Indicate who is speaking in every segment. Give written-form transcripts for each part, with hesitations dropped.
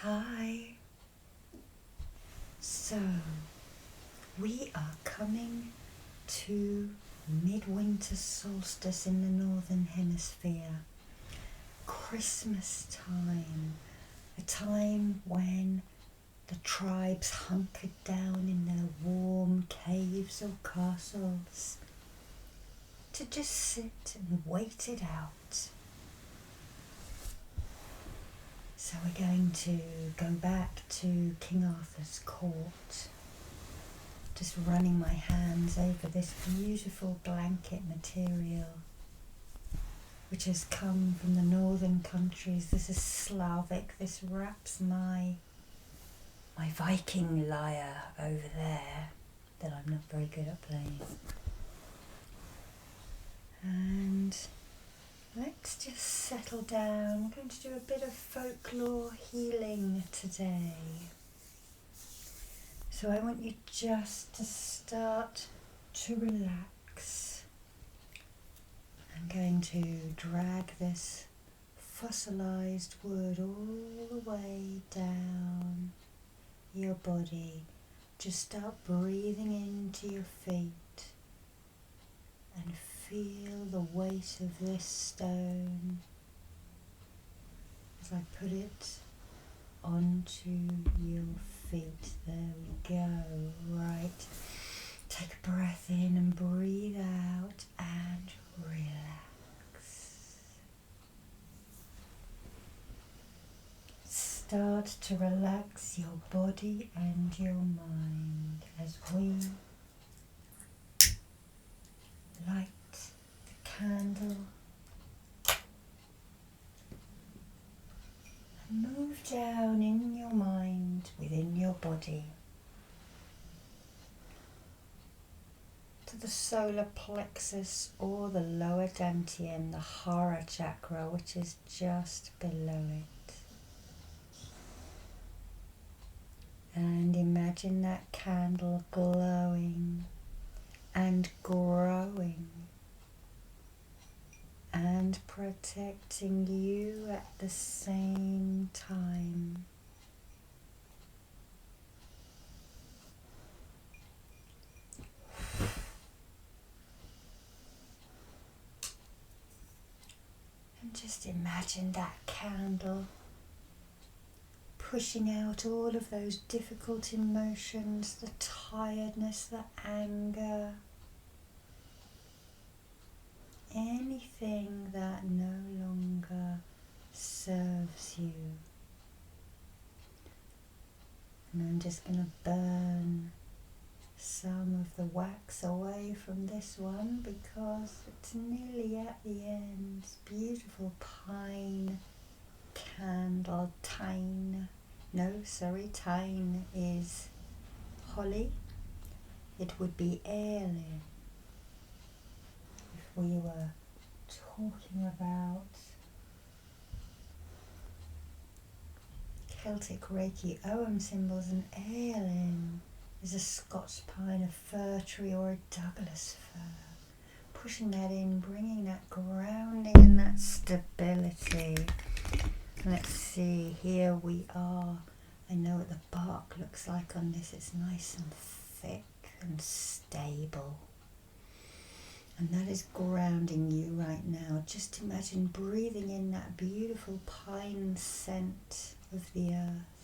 Speaker 1: Hi. So, we are coming to midwinter solstice in the northern hemisphere. Christmas time, a time when the tribes hunkered down in their warm caves or castles to just sit and wait it out. So we're going to go back to King Arthur's court, just running my hands over this beautiful blanket material which has come from the northern countries. This is Slavic. This wraps my Viking lyre over there that I'm not very good at playing. And let's just settle down. I'm going to do a bit of folklore healing today. So I want you just to start to relax. I'm going to drag this fossilized wood all the way down your body. Just start breathing into your feet and feel the weight of this stone as I put it onto your feet. There we go. Right. Take a breath in and breathe out and relax. Start to relax your body and your mind as we light the candle and move down in your mind within your body to the solar plexus or the lower dantian, the hara chakra, which is just below it. And imagine that candle glowing and growing and protecting you at the same time. And just imagine that candle pushing out all of those difficult emotions, the tiredness, the anger, anything that no longer serves you. And I'm just going to burn some of the wax away from this one because it's nearly at the end. It's beautiful pine candle. Tine is holly. It would be heirloom if we were talking about Celtic Reiki Ogham symbols. An heirloom is a Scotch pine, a fir tree, or a Douglas fir. Pushing that in, bringing that grounding and that stability. Let's see, here we are. I know what the bark looks like on this. It's nice and thick and stable. And that is grounding you right now. Just imagine breathing in that beautiful pine scent of the earth.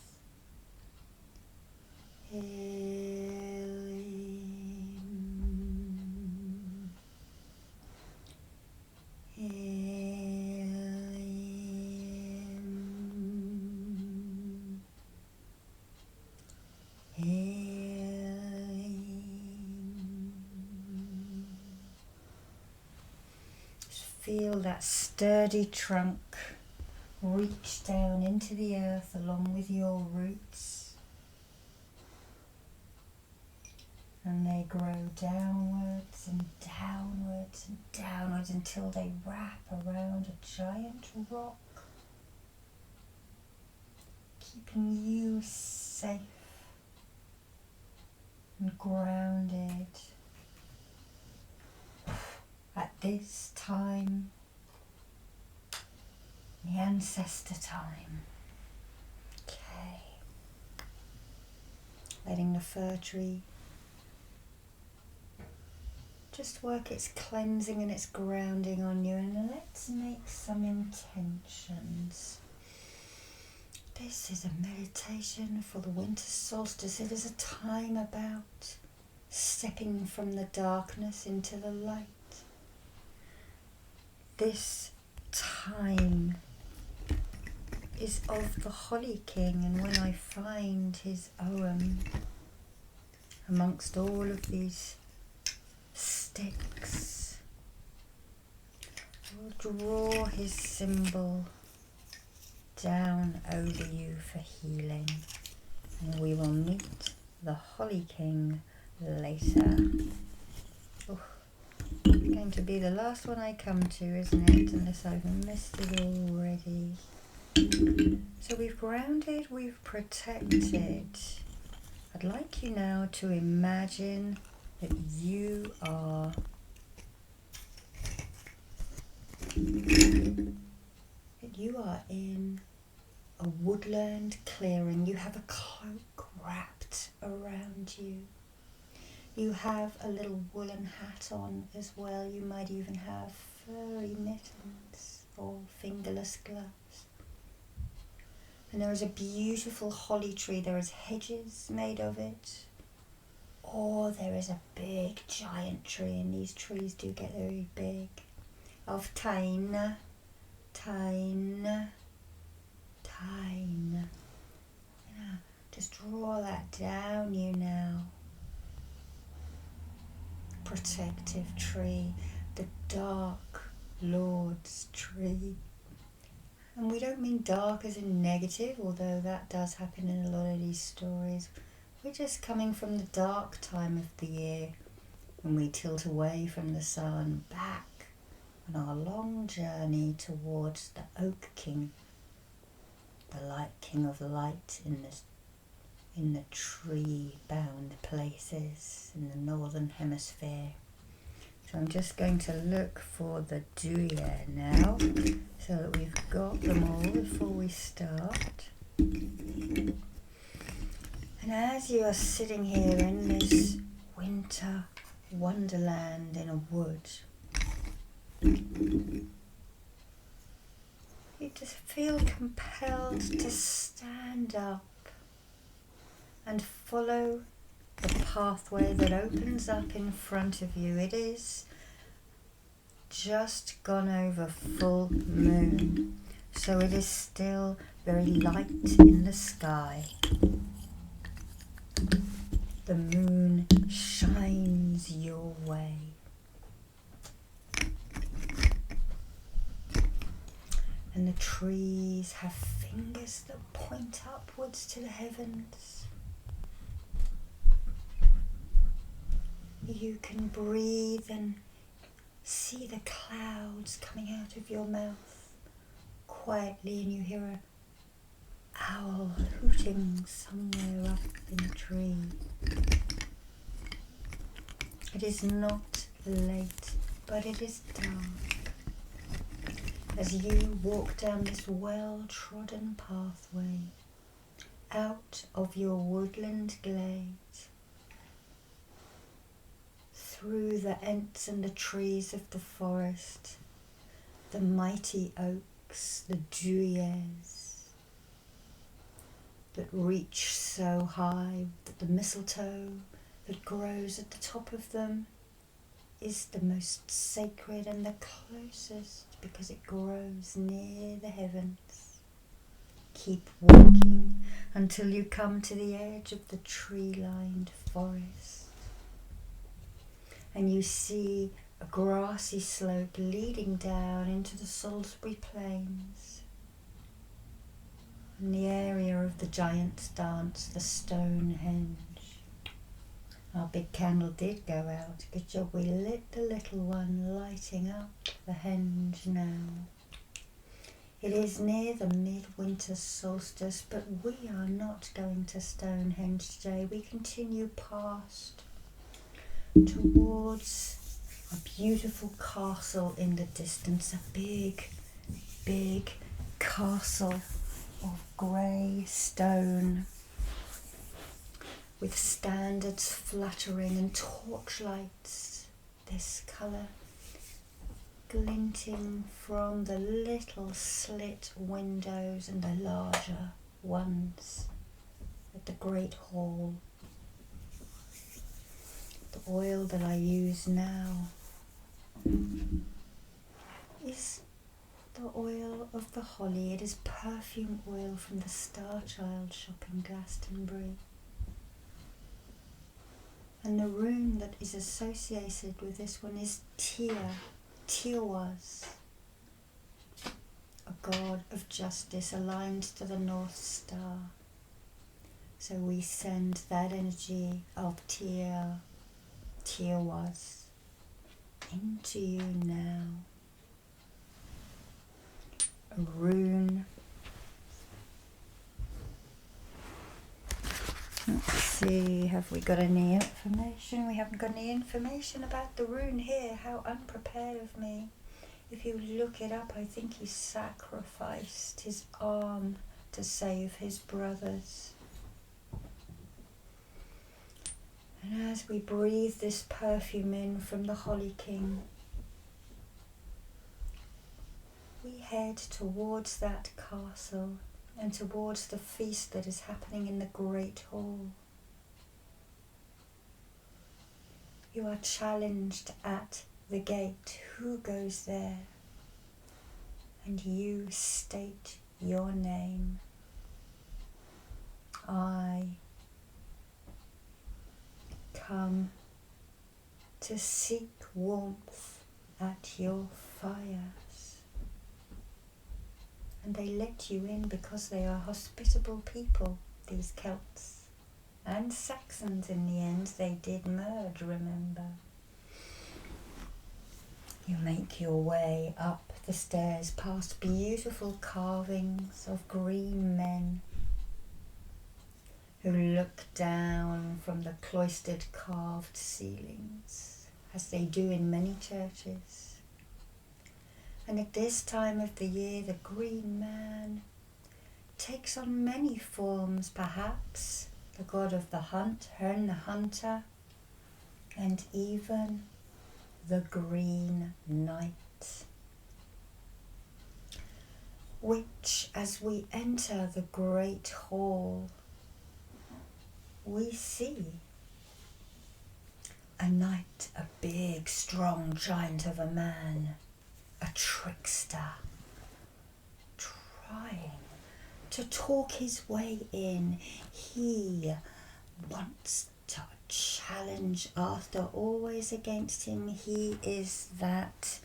Speaker 1: Feel that sturdy trunk reach down into the earth along with your roots, and they grow downwards and downwards and downwards until they wrap around a giant rock, keeping you safe and grounded. At this time, the ancestor time. Okay. Letting the fir tree just work its cleansing and its grounding on you, and let's make some intentions. This is a meditation for the winter solstice. It is a time about stepping from the darkness into the light. This time is of the Holly King, and when I find his Ogham amongst all of these sticks, I will draw his symbol down over you for healing, and we will meet the Holly King later. Oh, going to be the last one I come to, isn't it? Unless I've missed it already. So we've grounded, we've protected. I'd like you now to imagine that you are in a woodland clearing. You have a cloak wrapped around you. You have a little woolen hat on as well. You might even have furry mittens or fingerless gloves. And there is a beautiful holly tree. There is hedges made of it. Or there is a big giant tree, and these trees do get very big. Of Tyne. Just draw that down you now. Protective tree, the dark Lord's tree. And we don't mean dark as in negative, although that does happen in a lot of these stories. We're just coming from the dark time of the year when we tilt away from the sun, back on our long journey towards the Oak King, the Light King of Light in the tree-bound places in the northern hemisphere. So I'm just going to look for the Druid now, so that we've got them all before we start. And as you are sitting here in this winter wonderland in a wood, you just feel compelled to stand up and follow the pathway that opens up in front of you. It is just gone over full moon, so it is still very light in the sky. The moon shines your way. And the trees have fingers that point upwards to the heavens. You can breathe and see the clouds coming out of your mouth quietly, and you hear an owl hooting somewhere up in a tree. It is not late, but it is dark. As you walk down this well-trodden pathway out of your woodland glade, through the ents and the trees of the forest, the mighty oaks, the Druids that reach so high that the mistletoe that grows at the top of them is the most sacred and the closest because it grows near the heavens. Keep walking until you come to the edge of the tree-lined forest. And you see a grassy slope leading down into the Salisbury Plains. In the area of the giant's dance, the Stonehenge. Our big candle did go out. Good job, we lit the little one, lighting up the henge now. It is near the midwinter solstice, but we are not going to Stonehenge today. We continue past towards a beautiful castle in the distance, a big castle of grey grey stone with standards fluttering and torchlights, this colour glinting from the little slit windows and the larger ones at the great hall. The oil that I use now is the oil of the holly. It is perfume oil from the Star Child shop in Glastonbury. And the rune that is associated with this one is Tiawas, a god of justice aligned to the North Star. So we send that energy of Tiawas into you now. A rune. Let's see, have we got any information? We haven't got any information about the rune here. How unprepared of me. If you look it up, I think he sacrificed his arm to save his brothers. And as we breathe this perfume in from the Holly King, we head towards that castle and towards the feast that is happening in the Great Hall. You are challenged at the gate. Who goes there? And you state your name. I come to seek warmth at your fires. And they let you in because they are hospitable people, these Celts. And Saxons in the end, they did merge, remember. You make your way up the stairs past beautiful carvings of green men who look down from the cloistered carved ceilings, as they do in many churches. And at this time of the year, the green man takes on many forms, perhaps the god of the hunt, Herne the hunter, and even the Green Knight, which, as we enter the great hall, we see a knight, a big, strong giant of a man, a trickster, trying to talk his way in. He wants to challenge Arthur, always against him. He is that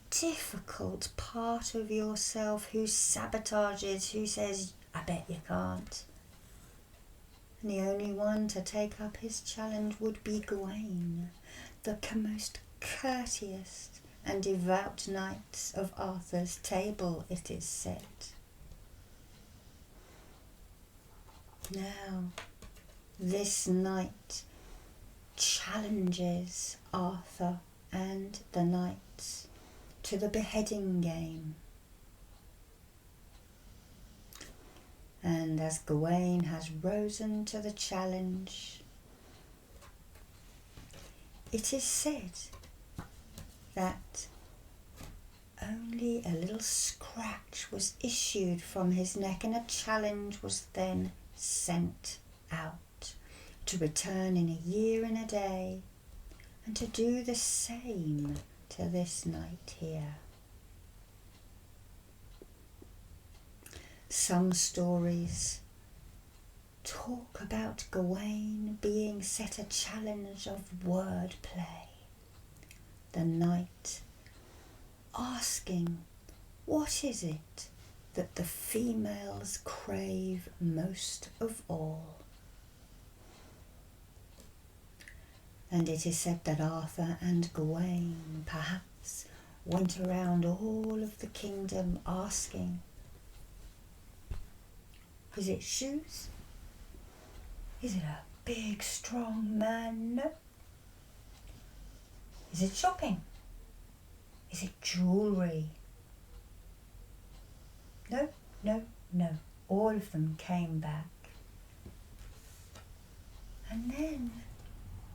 Speaker 1: difficult part of yourself who sabotages, who says, I bet you can't. And the only one to take up his challenge would be Gawain, the most courteous and devout knight of Arthur's table, it is said. Now, this knight challenges Arthur and the knights to the beheading game. And as Gawain has risen to the challenge, it is said that only a little scratch was issued from his neck, and a challenge was then sent out to return in a year and a day, and to do the same to this knight here. Some stories talk about Gawain being set a challenge of wordplay. The knight asking, what is it that the females crave most of all? And it is said that Arthur and Gawain perhaps went around all of the kingdom asking, is it shoes? Is it a big, strong man? No. Is it shopping? Is it jewellery? No, no, no. all of them came back. And then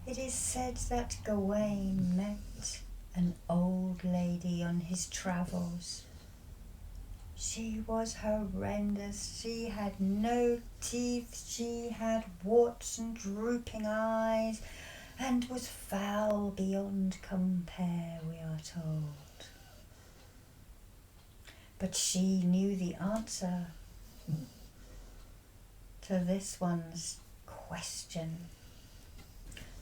Speaker 1: it is said that Gawain met an old lady on his travels. She was horrendous. She had no teeth, she had warts and drooping eyes, and was foul beyond compare, we are told. But she knew the answer to this one's question,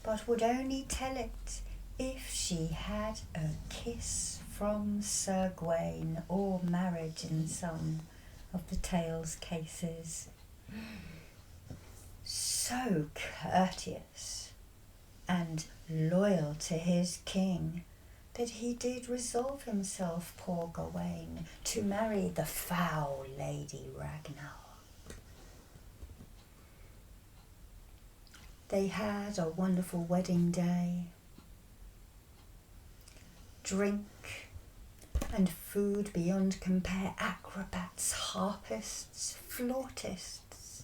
Speaker 1: but would only tell it if she had a kiss from Sir Gawain, or marriage in some of the tale's cases. So courteous and loyal to his king that he did resolve himself, poor Gawain, to marry the foul Lady Ragnar. They had a wonderful wedding day. Drink and food beyond compare, acrobats, harpists, flautists.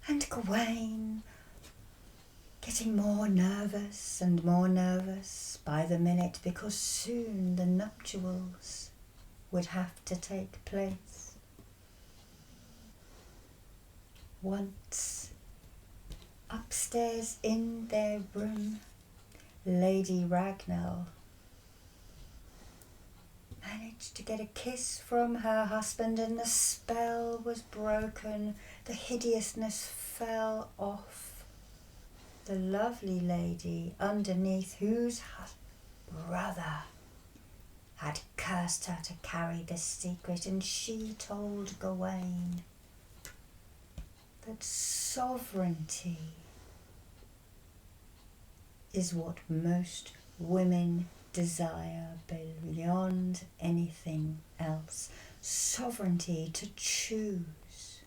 Speaker 1: And Gawain, getting more nervous and more nervous by the minute, because soon the nuptials would have to take place. Once, upstairs in their room, Lady Ragnar managed to get a kiss from her husband, and the spell was broken. The hideousness fell off. The lovely lady, underneath whose brother had cursed her to carry this secret, and she told Gawain that sovereignty is what most women desire beyond anything else. Sovereignty to choose.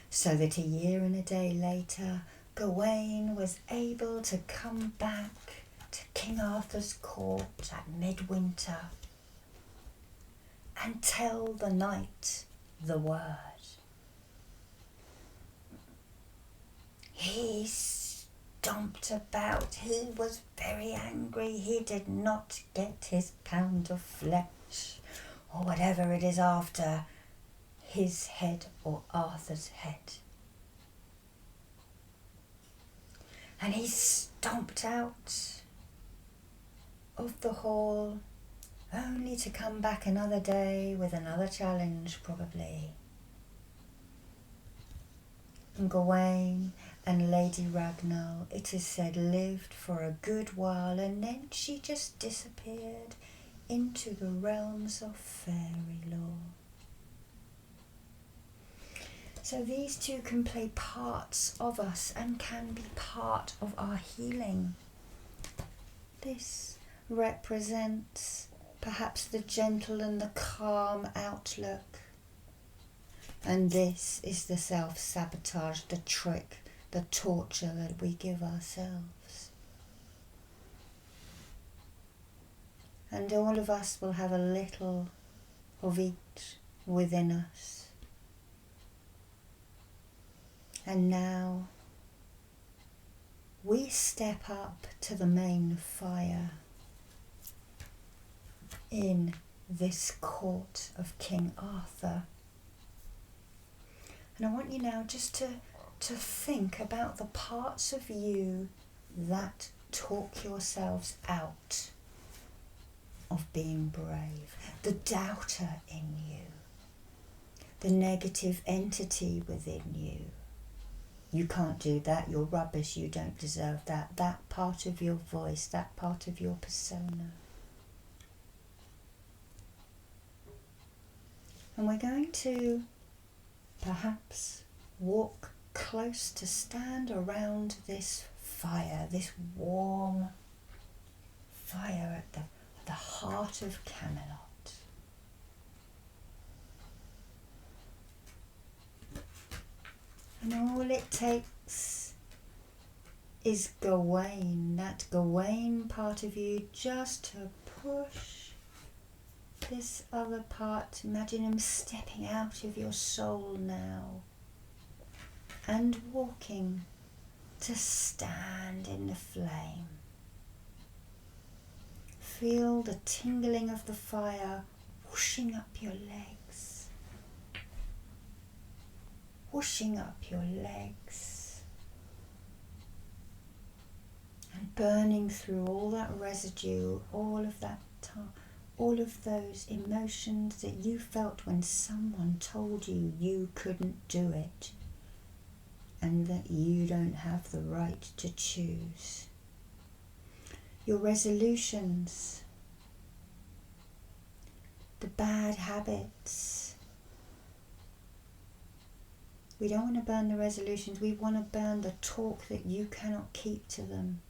Speaker 1: So that a year and a day later, Gawain was able to come back to King Arthur's court at midwinter and tell the knight the word. He stomped about. He was very angry. He did not get his pound of flesh, or whatever it is after his head or Arthur's head. And he stomped out of the hall, only to come back another day with another challenge, probably. And Gawain and Lady Ragnar, it is said, lived for a good while, and then she just disappeared into the realms of fairy lore. So these two can play parts of us and can be part of our healing. This represents perhaps the gentle and the calm outlook. And this is the self-sabotage, the trick, the torture that we give ourselves. And all of us will have a little of each within us. And now we step up to the main fire in this court of King Arthur. And I want you now just to think about the parts of you that talk yourselves out of being brave. The doubter in you, the negative entity within you. You can't do that, you're rubbish, you don't deserve that. That part of your voice, that part of your persona. And we're going to perhaps walk close to stand around this fire, this warm fire at the heart of Camelot. And all it takes is Gawain, that Gawain part of you, just to push this other part, imagine him stepping out of your soul now and walking to stand in the flame. Feel the tingling of the fire whooshing up your legs, whooshing up your legs, and burning through all that residue, all of that time, all of those emotions that you felt when someone told you you couldn't do it and that you don't have the right to choose. Your resolutions, the bad habits. We don't want to burn the resolutions, we want to burn the talk that you cannot keep to them.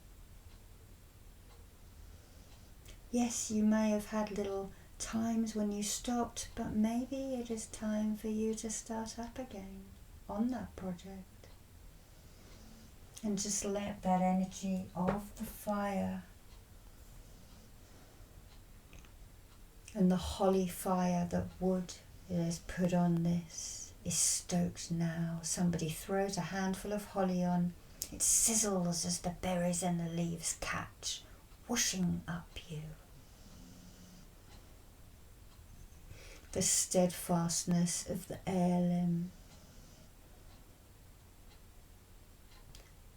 Speaker 1: Yes, you may have had little times when you stopped, but maybe it is time for you to start up again on that project. And just let that energy of the fire and the holy fire that wood is put on this is stoked now. Somebody throws a handful of holly on. It sizzles as the berries and the leaves catch, whooshing up you. The steadfastness of the heirloom,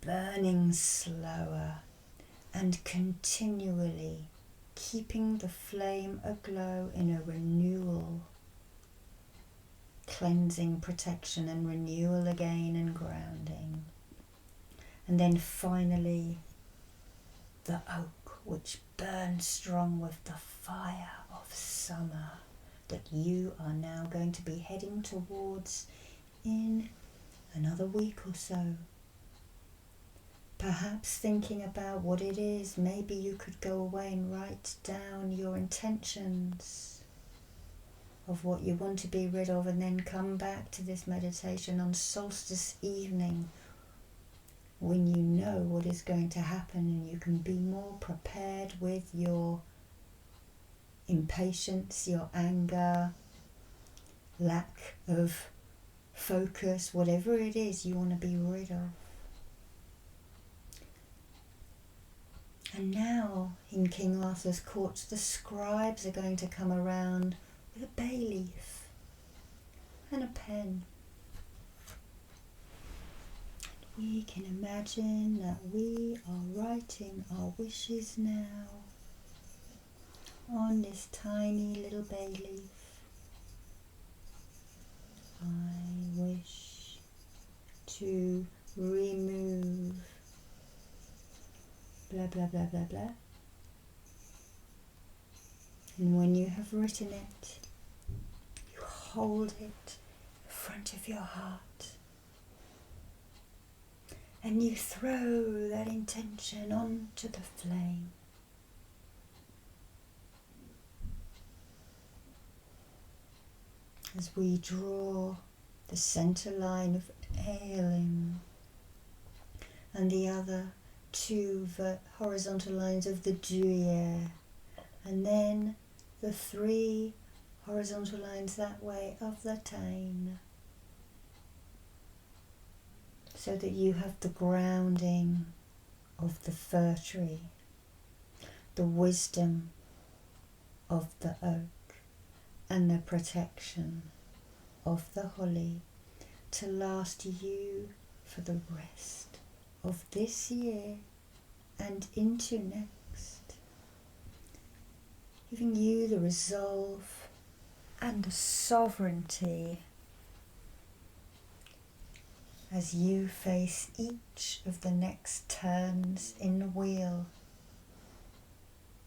Speaker 1: burning slower and continually keeping the flame aglow in a renewal, cleansing, protection and renewal again and grounding. And then finally the oak, which burns strong with the fire of summer that you are now going to be heading towards in another week or so. Perhaps thinking about what it is, maybe you could go away and write down your intentions of what you want to be rid of, and then come back to this meditation on solstice evening when you know what is going to happen and you can be more prepared with your impatience, your anger, lack of focus, whatever it is you want to be rid of. And now, in King Arthur's court, the scribes are going to come around with a bay leaf and a pen. We can imagine that we are writing our wishes now on this tiny little bay leaf. I wish to remove blah blah blah blah blah. And when you have written it, you hold it in front of your heart and you throw that intention onto the flame. As we draw the center line of Elim and the other two horizontal lines of the Druid, and then the three horizontal lines that way of the Tyne, so that you have the grounding of the fir tree, the wisdom of the oak, and the protection of the holly to last you for the rest of this year and into next, giving you the resolve and the sovereignty as you face each of the next turns in the wheel.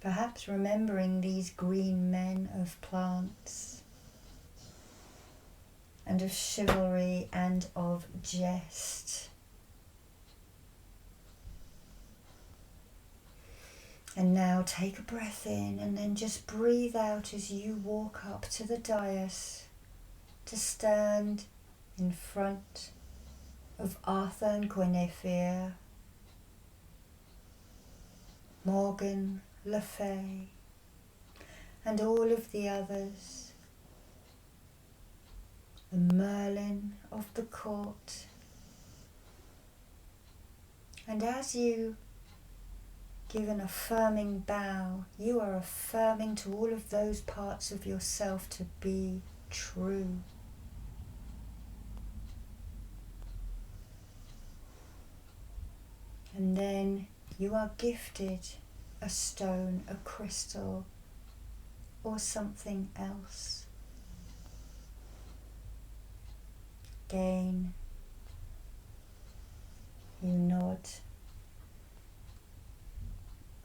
Speaker 1: Perhaps remembering these green men of plants and of chivalry and of jest. And now take a breath in and then just breathe out as you walk up to the dais to stand in front of Arthur and Guinevere, Morgan Le Fay, and all of the others. The Merlin of the court. And as you give an affirming bow, you are affirming to all of those parts of yourself to be true. And then you are gifted a stone, a crystal, or something else. Again, you nod.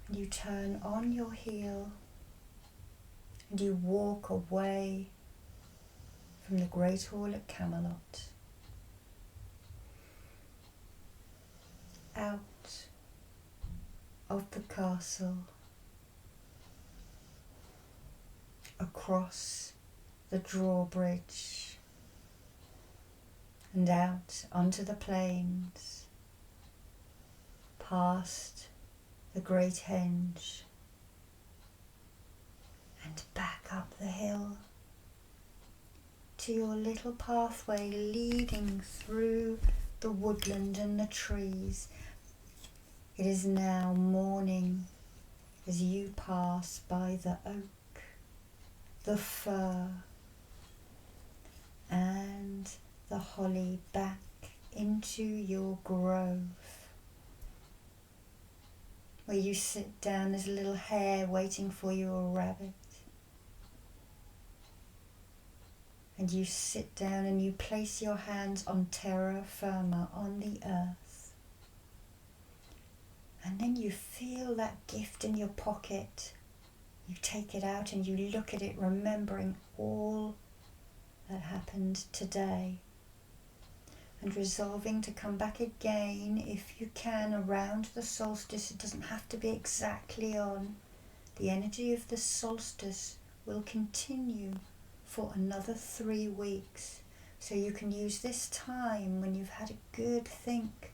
Speaker 1: And you turn on your heel and you walk away from the Great Hall at Camelot, out of the castle, across the drawbridge, and out onto the plains, past the Great Henge, and back up the hill to your little pathway leading through the woodland and the trees. It is now morning as you pass by the oak, the fir, and the holly back into your grove, where you sit down. There's a little hare waiting for you, a rabbit. And you sit down and you place your hands on terra firma, on the earth. And then you feel that gift in your pocket. You take it out and you look at it, remembering all that happened today. And resolving to come back again, if you can, around the solstice. It doesn't have to be exactly on. The energy of the solstice will continue for another 3 weeks. So you can use this time when you've had a good think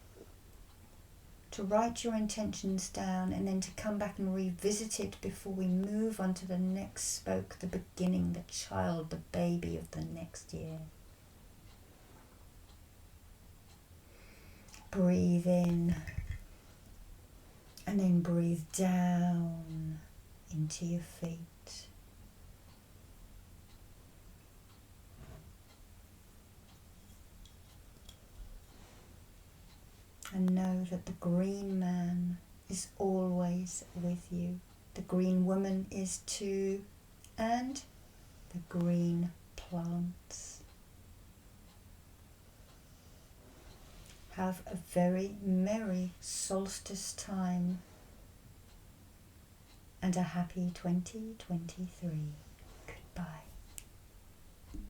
Speaker 1: to write your intentions down, and then to come back and revisit it before we move on to the next spoke, the beginning, the child, the baby of the next year. Breathe in and then breathe down into your feet. And know that the green man is always with you. The green woman is too, and the green plants. Have a very merry solstice time and a happy 2023. Goodbye.